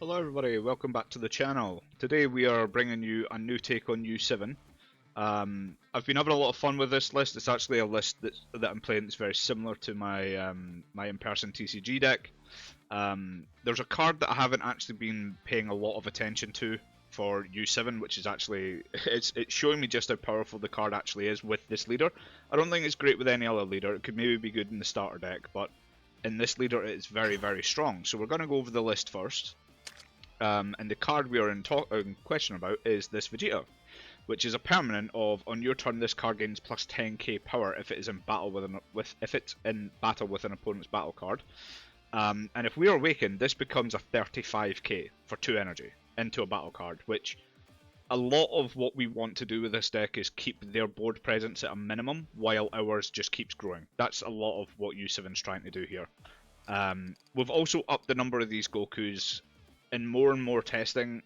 Hello everybody, welcome back to the channel. Today we are bringing you a new take on U7. I've been having a lot of fun with this list. It's actually a list that I'm playing that's very similar to my my in-person TCG deck. There's a card that I haven't actually been paying a lot of attention to for U7, which is actually it's showing me just how powerful the card actually is with this leader. I don't think it's great with any other leader. It could maybe be good in the starter deck, but in this leader it's very, very strong. So we're going to go over the list first. And the card we are in question about is this Vegeta, which is a permanent of on your turn this card gains plus 10k power if it is in battle with an opponent's battle card. And if we are awakened, this becomes a 35k for 2 energy into a battle card, which a lot of what we want to do with this deck is keep their board presence at a minimum while ours just keeps growing. That's a lot of what U7's trying to do here. We've also upped the number of these Gokus. In more and more testing,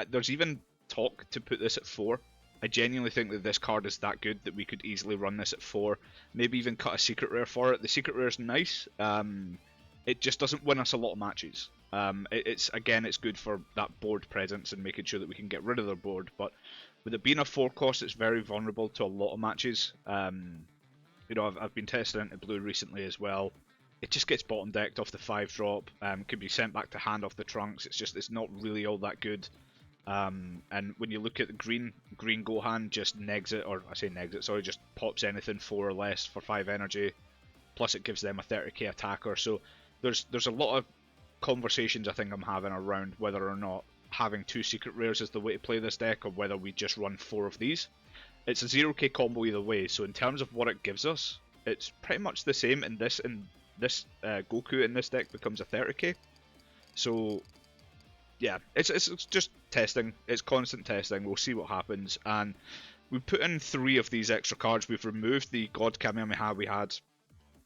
there's even talk to put this at 4. I genuinely think that this card is that good that we could easily run this at 4. Maybe even cut a secret rare for it. The secret rare is nice. It just doesn't win us a lot of matches. It's good for that board presence and making sure that we can get rid of their board. But with it being a 4 cost, it's very vulnerable to a lot of matches. I've been testing into blue recently as well. It just gets bottom decked off the 5-drop, could be sent back to hand off the trunks. It's not really all that good. And when you look at the green Gohan just negs it, or I say negs it, sorry, just pops anything 4 or less for 5 energy, plus it gives them a 30k attacker. So there's a lot of conversations I think I'm having around whether or not having 2 secret rares is the way to play this deck, or whether we just run 4 of these. It's a 0k combo either way, so in terms of what it gives us, it's pretty much the same in this Goku in this deck becomes a 30k. So yeah, it's just testing. It's constant testing. We'll see what happens. And we put in 3 of these extra cards. We've removed the God Kamehameha we had.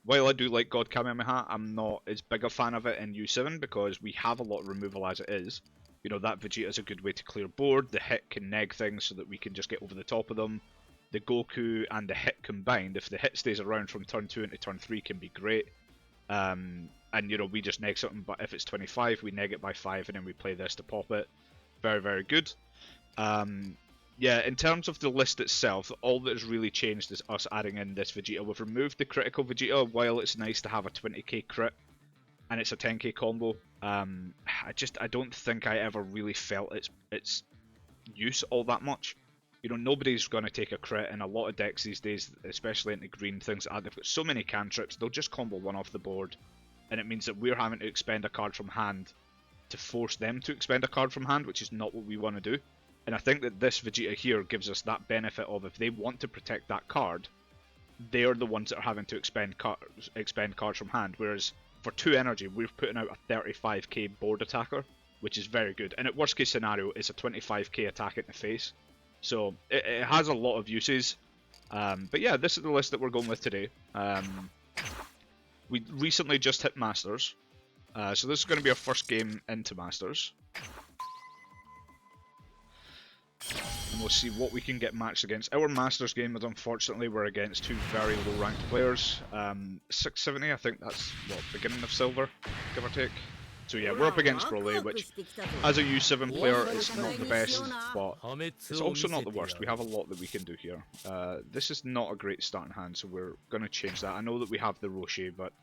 While I do like God Kamehameha, I'm not as big a fan of it in U7 because we have a lot of removal as it is. That Vegeta is a good way to clear board. The hit can neg things so that we can just get over the top of them. The Goku and the hit combined, if the hit stays around from turn 2 into turn 3, can be great. And we just neg something, but if it's 25, we neg it by 5, and then we play this to pop it. Very, very good. Yeah, in terms of the list itself, all that has really changed is us adding in this Vegeta. We've removed the critical Vegeta. While it's nice to have a 20k crit, and it's a 10k combo, I don't think I ever really felt its use all that much. Nobody's going to take a crit in a lot of decks these days, especially into green things. They've got so many cantrips, they'll just combo one off the board, and it means that we're having to expend a card from hand to force them to expend a card from hand, which is not what we want to do. And I think that this Vegeta here gives us that benefit of, if they want to protect that card, they're the ones that are having to expend cards from hand, whereas for 2 energy, we're putting out a 35k board attacker, which is very good. And at worst case scenario, it's a 25k attack in the face. So it has a lot of uses, but yeah, this is the list that we're going with today. We recently just hit Masters, so this is going to be our first game into Masters. And we'll see what we can get matched against. Our Masters game is, unfortunately, we're against 2 very low ranked players. 670, I think that's, beginning of silver, give or take. So yeah, we're up against Broly, which as a U7 player, it's not the best, but it's also not the worst. We have a lot that we can do here. This is not a great starting hand, so we're going to change that. I know that we have the Roshi, but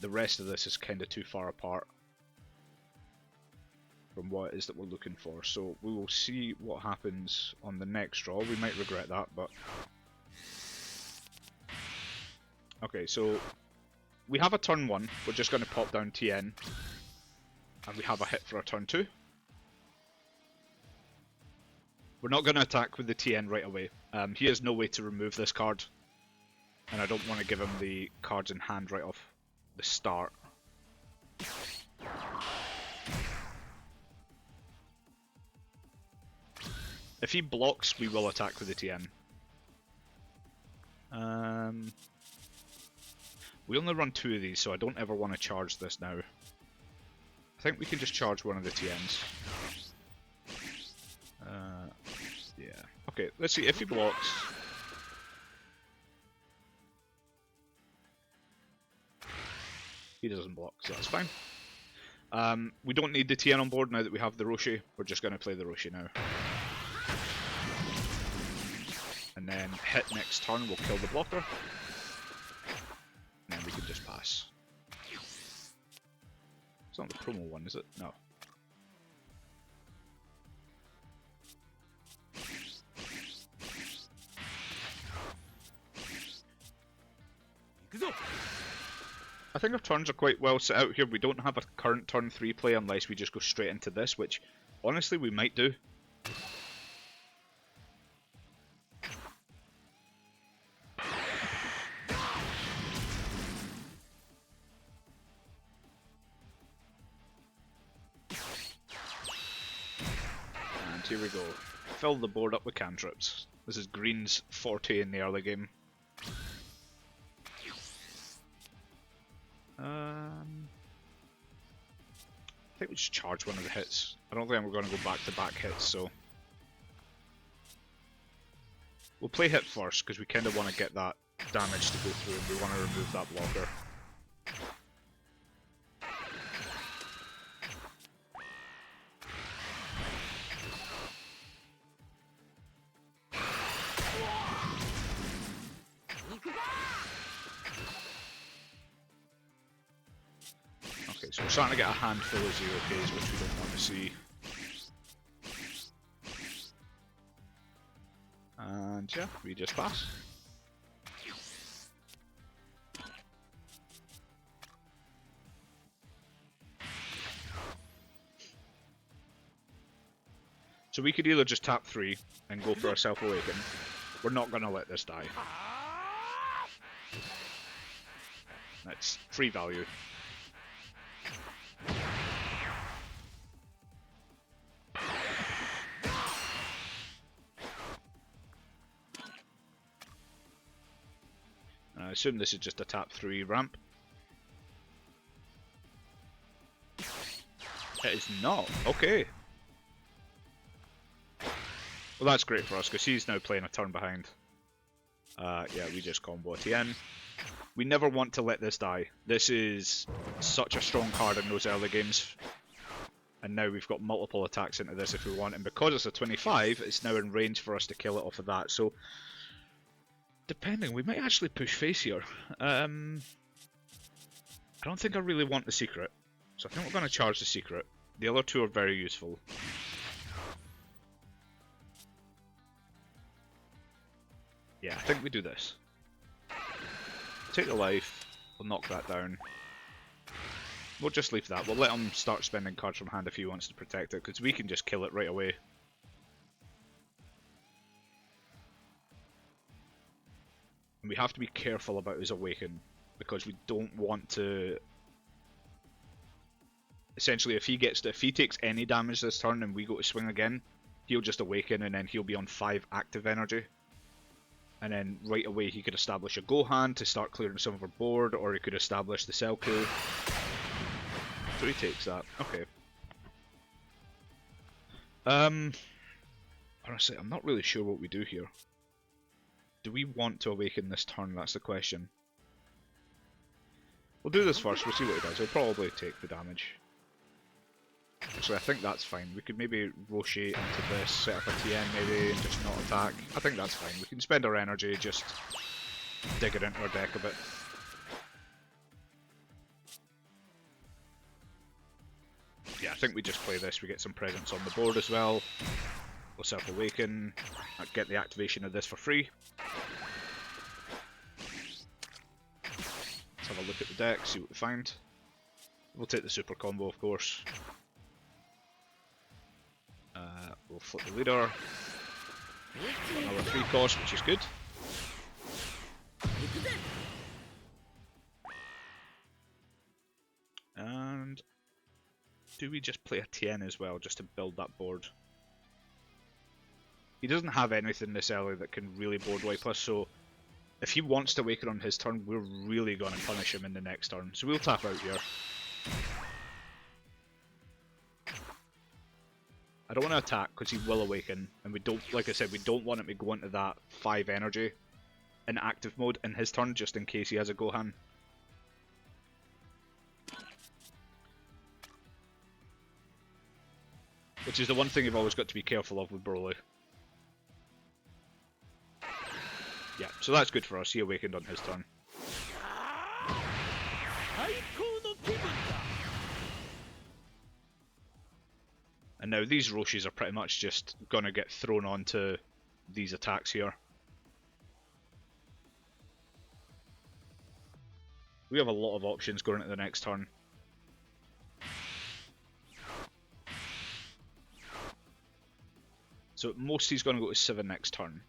the rest of this is kind of too far apart from what it is that we're looking for. So we will see what happens on the next draw. We might regret that, but... Okay, so we have a turn 1. We're just going to pop down TN. And we have a hit for our turn 2. We're not going to attack with the TN right away. He has no way to remove this card. And I don't want to give him the cards in hand right off the start. If he blocks, we will attack with the TN. We only run 2 of these, so I don't ever want to charge this now. I think we can just charge one of the TNs. Yeah. Okay, let's see if he blocks. He doesn't block, so that's fine. We don't need the TN on board now that we have the Roshi. We're just going to play the Roshi now. And then hit next turn, we'll kill the blocker. And then we can just pass. It's not the promo one, is it? No. I think our turns are quite well set out here. We don't have a current turn 3 play unless we just go straight into this, which honestly we might do. And here we go. Fill the board up with cantrips. This is green's forte in the early game. I think we just charge one of the hits. I don't think we're going to go back-to-back hits, so... We'll play hit first, because we kind of want to get that damage to go through, and we want to remove that blocker. So we're starting to get a handful of 0Ks, which we don't want to see. And yeah, we just pass. So we could either just tap 3 and go for a self-awaken. We're not going to let this die. That's free value. I assume this is just a tap 3 ramp. It is not. Okay. Well, that's great for us because he's now playing a turn behind. Yeah, we just combo a TN. We never want to let this die. This is such a strong card in those early games. And now we've got multiple attacks into this if we want. And because it's a 25, it's now in range for us to kill it off of that. So, depending, we might actually push face here. I don't think I really want the secret. So I think we're going to charge the secret. The other two are very useful. Yeah, I think we do this. Take the life, we'll knock that down. We'll just leave that. We'll let him start spending cards from hand if he wants to protect it, because we can just kill it right away. And we have to be careful about his awaken, because we don't want to... Essentially, if he takes any damage this turn and we go to swing again, he'll just awaken and then he'll be on 5 active energy. And then right away he could establish a Gohan to start clearing some of our board, or he could establish the Selku. So he takes that. Okay. Honestly, I'm not really sure what we do here. Do we want to awaken this turn? That's the question. We'll do this first, we'll see what he does. He'll probably take the damage. Actually, I think that's fine. We could maybe Roshi into this, set up a TN maybe, and just not attack. I think that's fine. We can spend our energy, just dig it into our deck a bit. Yeah, I think we just play this. We get some presence on the board as well. We'll self-awaken, get the activation of this for free. Let's have a look at the deck, see what we find. We'll take the super combo, of course. We'll flip the leader. Another 3 cost, which is good. And do we just play a TN as well, just to build that board? He doesn't have anything this early that can really board wipe us, so if he wants to awaken on his turn, we're really going to punish him in the next turn. So we'll tap out here. I don't want to attack because he will awaken, and we don't, like I said, we don't want him to go into that 5 energy in active mode in his turn, just in case he has a Gohan. Which is the one thing you've always got to be careful of with Broly. Yeah, so that's good for us. He awakened on his turn. And now these Roshis are pretty much just gonna get thrown onto these attacks here. We have a lot of options going into the next turn. So most he's going to go to 7 next turn.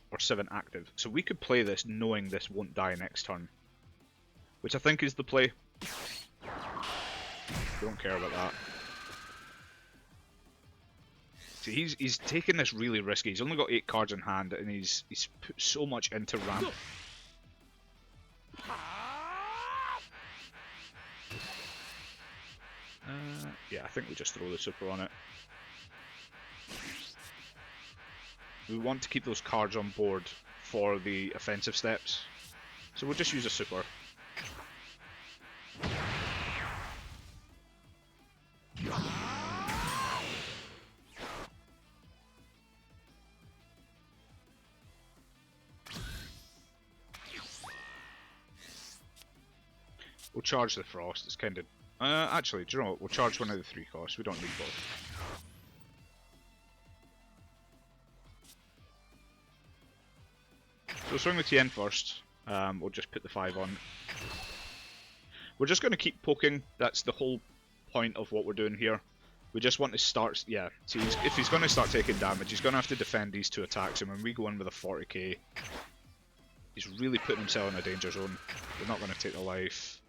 Or 7 active. So we could play this knowing this won't die next turn. Which I think is the play. Don't care about that. See, he's taking this really risky. He's only got 8 cards in hand and he's put so much into ramp. Yeah, I think we just throw the super on it. We want to keep those cards on board for the offensive steps, so we'll just use a super. We'll charge the frost, it's kind of... actually, do you know what? We'll charge one of the 3 costs, we don't need both. So swing the TN first, we'll just put the 5 on. We're just going to keep poking, that's the whole point of what we're doing here. We just want to start, yeah, see, if he's going to start taking damage, he's going to have to defend these 2 attacks, and when we go in with a 40k, he's really putting himself in a danger zone. We're not going to take the life.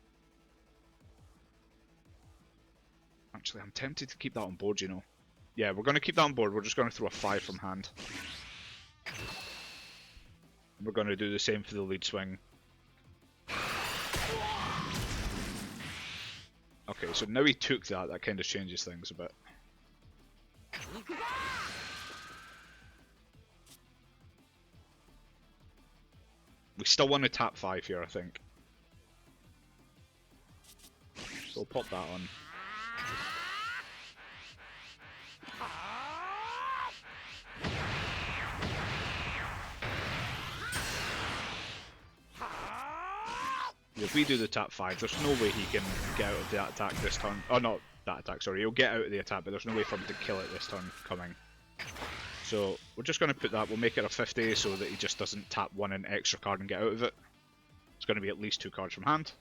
Actually, I'm tempted to keep that on board, you know. Yeah, we're going to keep that on board, we're just going to throw a 5 from hand. We're going to do the same for the lead swing. Okay, so now he took that, that kind of changes things a bit. We still want to tap 5 here, I think. So we'll pop that on. If we do the tap 5, there's no way he can get out of that attack this turn. Oh, not that attack, sorry. He'll get out of the attack, but there's no way for him to kill it this turn coming. So we're just going to put that, we'll make it a 50 so that he just doesn't tap 1 an extra card and get out of it. It's going to be at least 2 cards from hand.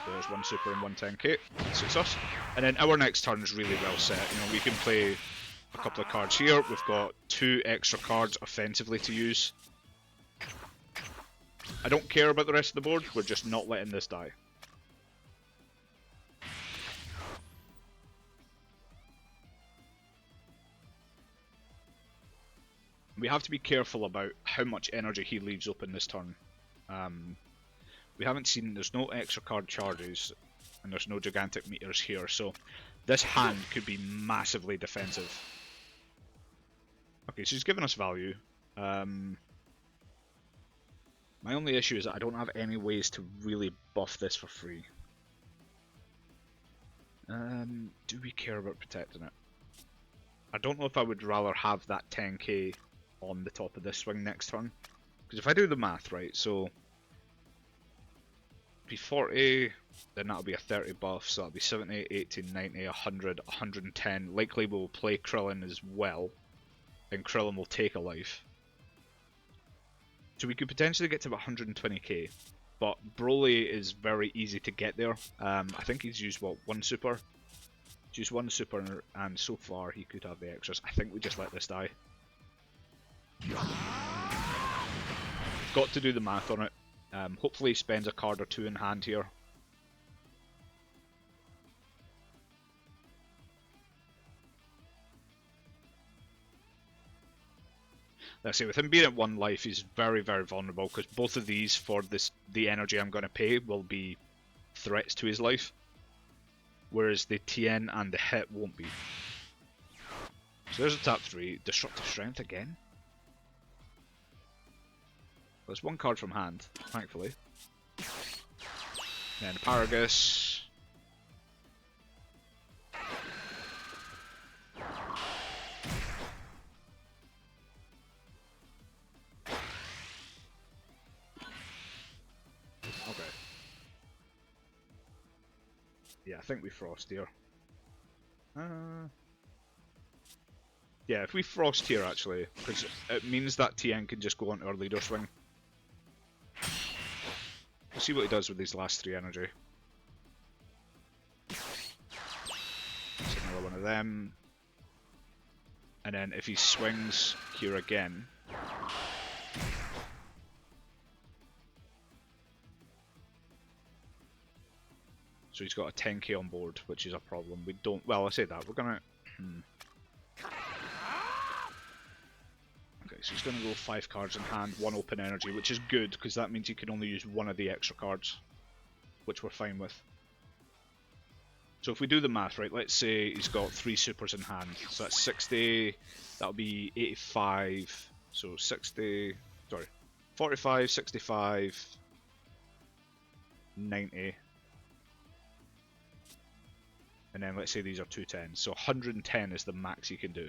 There's 1 super and 1 10k. That suits us. And then our next turn is really well set. You know, we can play a couple of cards here. We've got 2 extra cards offensively to use. I don't care about the rest of the board, we're just not letting this die. We have to be careful about how much energy he leaves open this turn. We haven't seen, there's no extra card charges, and there's no gigantic meters here, so this hand could be massively defensive. Okay, so he's given us value. My only issue is that I don't have any ways to really buff this for free. Do we care about protecting it? I don't know if I would rather have that 10k on the top of this swing next turn. Because if I do the math right, so... be 40, then that'll be a 30 buff, so that'll be 70, 80, 90, 100, 110. Likely we'll play Krillin as well, and Krillin will take a life. So we could potentially get to about 120k, but Broly is very easy to get there. I think he's used, what, 1 super? He's used 1 super, and so far he could have the extras. I think we just let this die. Got to do the math on it. Hopefully he spends a card or 2 in hand here. Let's see, with him being at 1 life, he's very, very vulnerable, because both of these, for the energy I'm going to pay, will be threats to his life. Whereas the TN and the hit won't be. So there's a tap 3, Destructive Strength again. There's 1 card from hand, thankfully. Then Paragus. Okay. Yeah, I think we frost here. Yeah, if we frost here actually, because it means that TN can just go onto our leader swing. We'll see what he does with these last 3 energy. That's another one of them. And then if he swings here again, so he's got a 10k on board, which is a problem. We don't, well I say that, we're gonna, Okay, so he's gonna go 5 cards in hand, 1 open energy, which is good, because that means he can only use 1 of the extra cards, which we're fine with. So if we do the math, right, let's say he's got 3 supers in hand, so that's 60, that'll be 85, so 60, sorry, 45, 65, 90, and then let's say these are 210s, so 110 is the max you can do.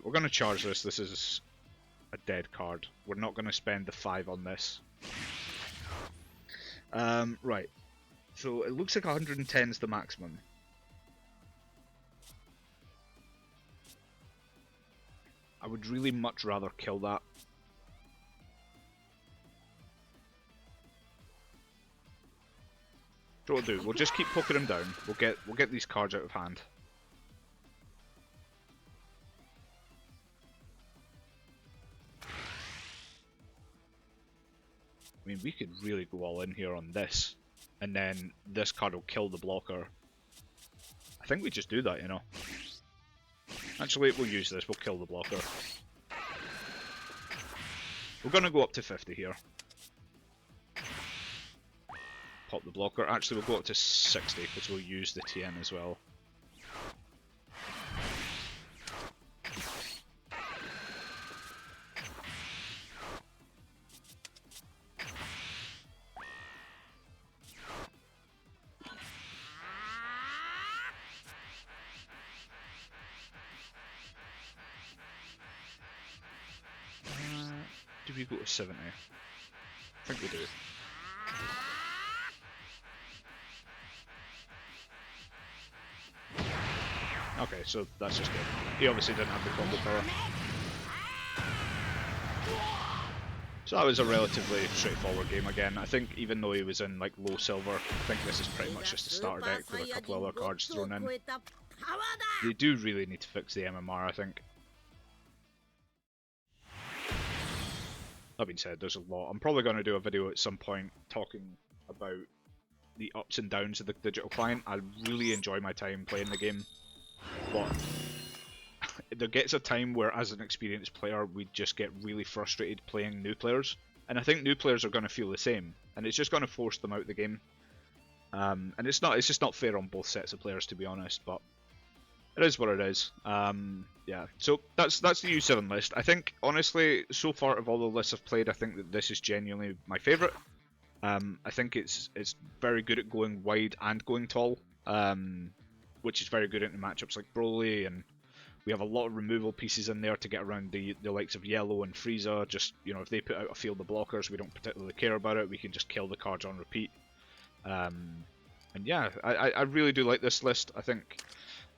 We're going to charge this. This is a dead card. We're not going to spend the 5 on this. Right. So it looks like 110 is the maximum. I would really much rather kill that. So what we'll do, we'll just keep poking him down. We'll get these cards out of hand. I mean, we could really go all in here on this, and then this card will kill the blocker. I think we just do that, you know. Actually, we'll use this, we'll kill the blocker. We're gonna go up to 50 here. Pop the blocker. Actually, we'll go up to 60, because we'll use the TN as well. Do we go to 70? I think we do. Okay, so that's just good. He obviously didn't have the combo power. So that was a relatively straightforward game again. I think even though he was in like low silver, I think this is pretty much just a starter deck with a couple other cards thrown in. They do really need to fix the MMR, I think. That being said, there's a lot. I'm probably going to do a video at some point talking about the ups and downs of the digital client. I really enjoy my time playing the game, but there gets a time where as an experienced player we just get really frustrated playing new players, and I think new players are going to feel the same, and it's just going to force them out of the game. And it's just not fair on both sets of players, to be honest, but it is what it is. Yeah, so that's the U7 list. I think, honestly, so far of all the lists I've played, I think that this is genuinely my favourite. I think it's very good at going wide and going tall, which is very good into matchups like Broly, and we have a lot of removal pieces in there to get around the likes of Yellow and Frieza. Just, you know, if they put out a field of blockers, we don't particularly care about it, we can just kill the cards on repeat. And yeah, I really do like this list. I think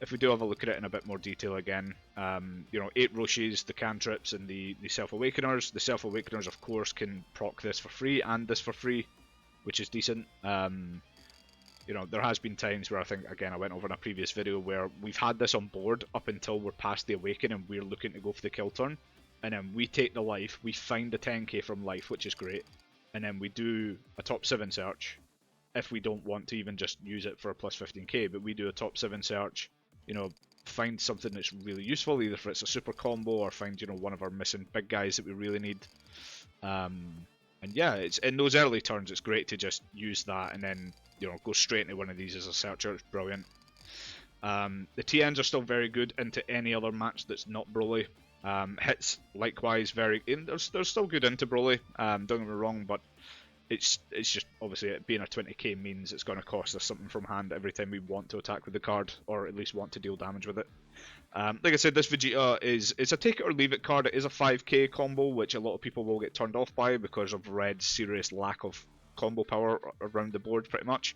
if we do have a look at it in a bit more detail again, you know, 8 Roshis, the cantrips, and the Self-Awakeners. The Self-Awakeners, of course, can proc this for free and this for free, which is decent. You know, there has been times where I think, again, I went over in a previous video, where we've had this on board up until we're past the Awaken and we're looking to go for the kill turn, and then we take the life, we find the 10k from life, which is great, and then we do a top 7 search, if we don't want to even just use it for a plus 15k, but we do a top 7 search, you know, find something that's really useful, either if it's a super combo or find, you know, one of our missing big guys that we really need. And yeah, it's in those early turns, it's great to just use that and then, you know, go straight into one of these as a searcher. It's brilliant. The TNs are still very good into any other match that's not Broly. Hits, likewise, they're still good into Broly, don't get me wrong, but it's just obviously it being a 20k means it's going to cost us something from hand every time we want to attack with the card, or at least want to deal damage with it. Like I said, this Vegeta it's a take it or leave it card. It is a 5k combo, which a lot of people will get turned off by because of Red's serious lack of combo power around the board, pretty much.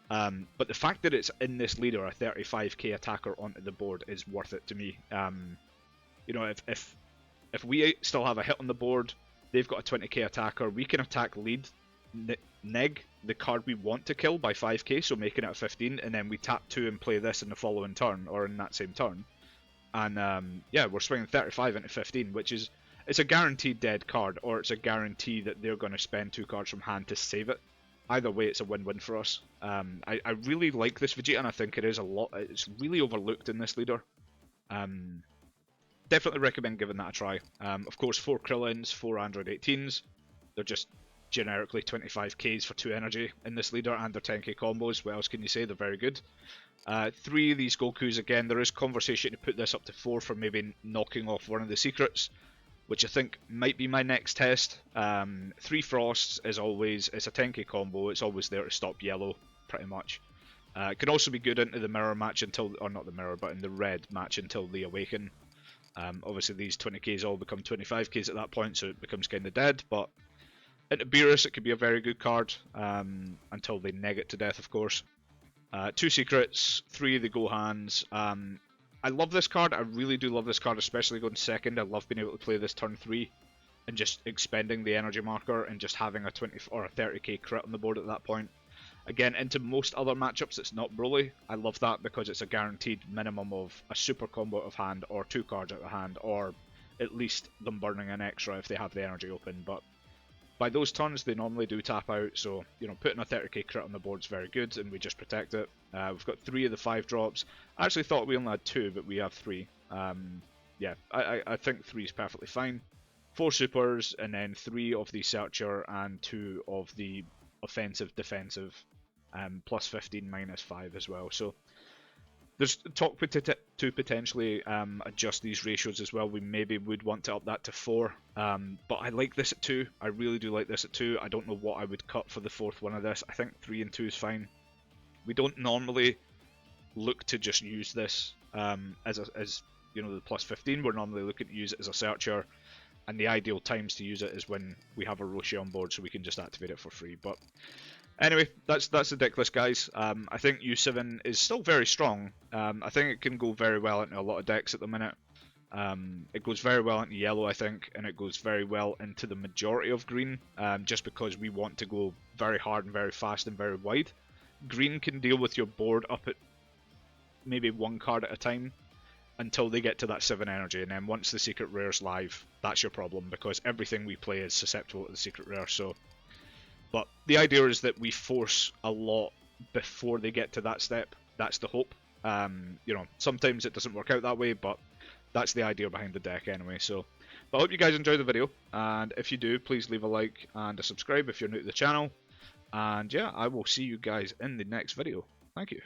But the fact that it's in this leader, a 35k attacker onto the board, is worth it to me. You know, if we still have a hit on the board, they've got a 20k attacker, we can attack lead, neg the card we want to kill by 5k, so making it a 15, and then we tap 2 and play this in the following turn, or in that same turn. And yeah, we're swinging 35 into 15, which is, it's a guaranteed dead card, or it's a guarantee that they're going to spend 2 cards from hand to save it. Either way, it's a win-win for us. I really like this Vegeta, and I think it is a lot. It's really overlooked in this leader. Definitely recommend giving that a try. Of course, 4 Krillins, 4 Android 18s. They're just generically 25ks for 2 energy in this leader, and they're 10k combos. What else can you say? They're very good. 3 of these Gokus, again, there is conversation to put this up to 4 for maybe knocking off one of the secrets, which I think might be my next test. 3 Frosts, as always, it's a 10k combo, it's always there to stop yellow, pretty much. It can also be good into the mirror match until, or not the mirror, but in the red match until they awaken. Obviously these 20ks all become 25ks at that point, so it becomes kind of dead, but into Beerus it could be a very good card, until they neg it to death, of course. 2 secrets, 3 of the Gohans. I love this card, I really do love this card, especially going second. I love being able to play this turn 3 and just expending the energy marker and just having a 20 or a 30k crit on the board at that point. Again, into most other matchups it's not Broly. I love that because it's a guaranteed minimum of a super combo out of hand, or 2 cards out of hand, or at least them burning an extra if they have the energy open. But by those turns they normally do tap out, so you know, putting a 30k crit on the board is very good, and we just protect it. We've got 3 of the 5 drops. I actually thought we only had 2, but we have 3. Yeah, I think 3 is perfectly fine. 4 supers, and then 3 of the Searcher and 2 of the offensive defensive, plus 15 minus 5 as well. So there's talk to potentially adjust these ratios as well. We maybe would want to up that to 4, but I like this at 2. I really do like this at 2. I don't know what I would cut for the 4th one of this. I think 3 and 2 is fine. We don't normally look to just use this as you know, the plus 15. We're normally looking to use it as a Searcher, and the ideal times to use it is when we have a Roshi on board, so we can just activate it for free. But anyway, that's the deck list, guys. I think U7 is still very strong. I think it can go very well into a lot of decks at the minute. It goes very well into yellow, I think, and it goes very well into the majority of green, just because we want to go very hard and very fast and very wide. Green can deal with your board up at maybe 1 card at a time until they get to that 7 energy, and then once the secret rare's live, that's your problem, because everything we play is susceptible to the secret rare. So, but the idea is that we force a lot before they get to that step. That's the hope. You know, sometimes it doesn't work out that way, but that's the idea behind the deck anyway. So, but I hope you guys enjoyed the video, and if you do, please leave a like and a subscribe if you're new to the channel. And yeah, I will see you guys in the next video. Thank you.